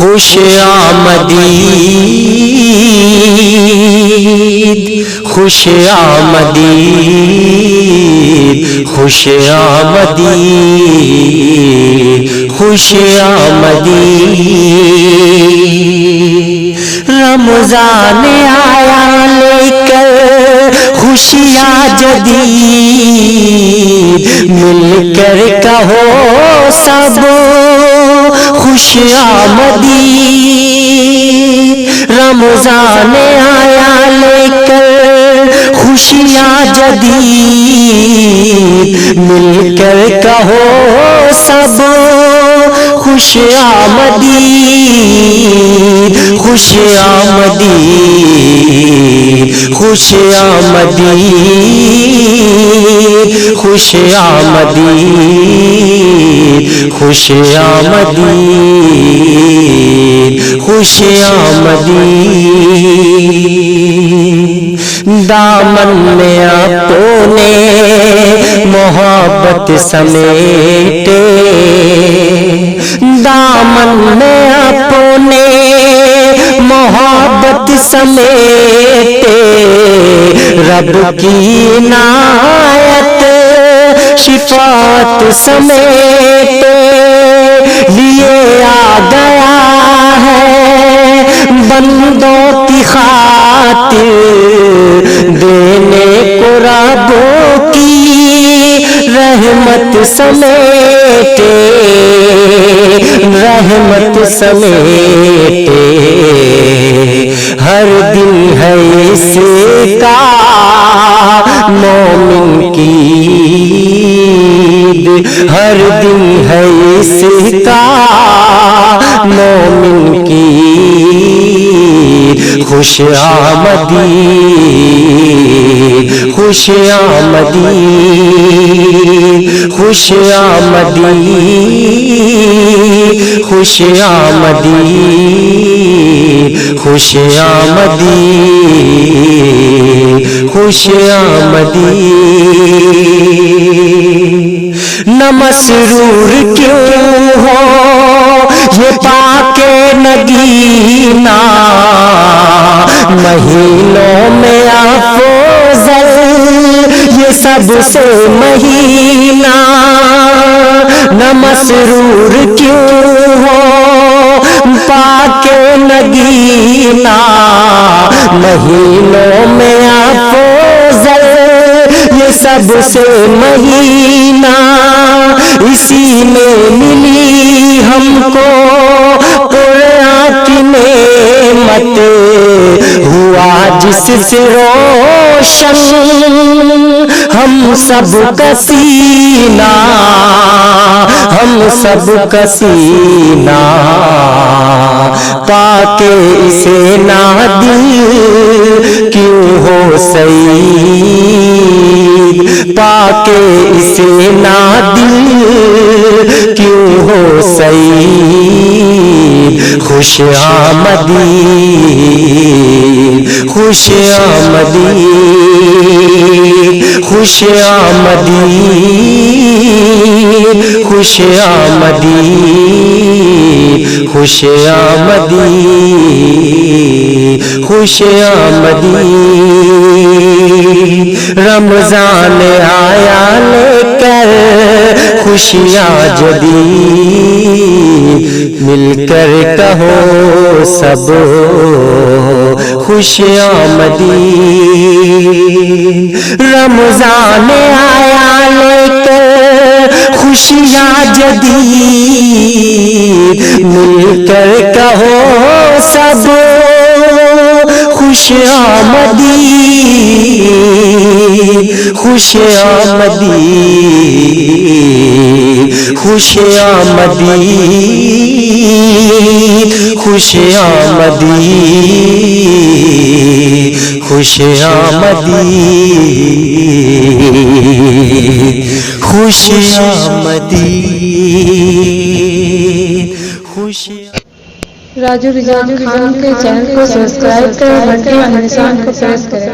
خوش آمدید خوش آمدید خوش آمدید خوش آمدید رمضان آیا لے کر خوشیاں جدید مل کر کہو سب خوش آمدید رمضان آیا لے کر خوشیاں جدید مل کر کہو سب خوش آمدید خوش آمدید خوش آمدید خوش آمدید خوش آمدید خوش آمدید دامن میں اپنے محبت سمیٹے دامن میں اپنے محبت سمیٹے رب کی عنایت شفاعت سمیٹے لیے آ گیا ہے بندوں کی خاطر دینے کو ربوں کی رحمت سمیٹے رحمت سمیٹے ہر دن ہے اس کا مومن کی عید ہر دن ہے اس کا مومن کی خوش آمدید خوش آمدید خوش آمدید خوش آمدید خوش آمدید خوش آمدید نہ مسرور کیوں ہو یہ پاک نگینا مہینوں میں افضل یہ سب سے مہینہ نہ مسرور کیوں ہو پاک نگینا مہینوں میں افضل یہ سب سے مہینہ اسی میں ملی ہم کو قرآن کی نعمت ہوا جس سے روشن ہم سب کا سینہ ہم سب کا سینہ پاکے اسے نہ دل کیوں ہو سعید پاکے اسے نہ دل کیوں ہو سعید خوش آمدید خوش آمدید خوش آمدید خوش آمدید خوش آمدید خوش آمدید رمضان آیا لے کر خوشیاں جدید مل کر کہو سب خوش آمدید رمضان آیا لے کر خوشیاں جدید مل کر کہو سب خوش آمدید خوش آمدید خوش آمدید خوش آمدید خوش آمدید خوش آمدید خوش راجو رضوان خان کے چینل کو سبسکرائب کریں، گھنٹی والے نشان کو پریس کریں۔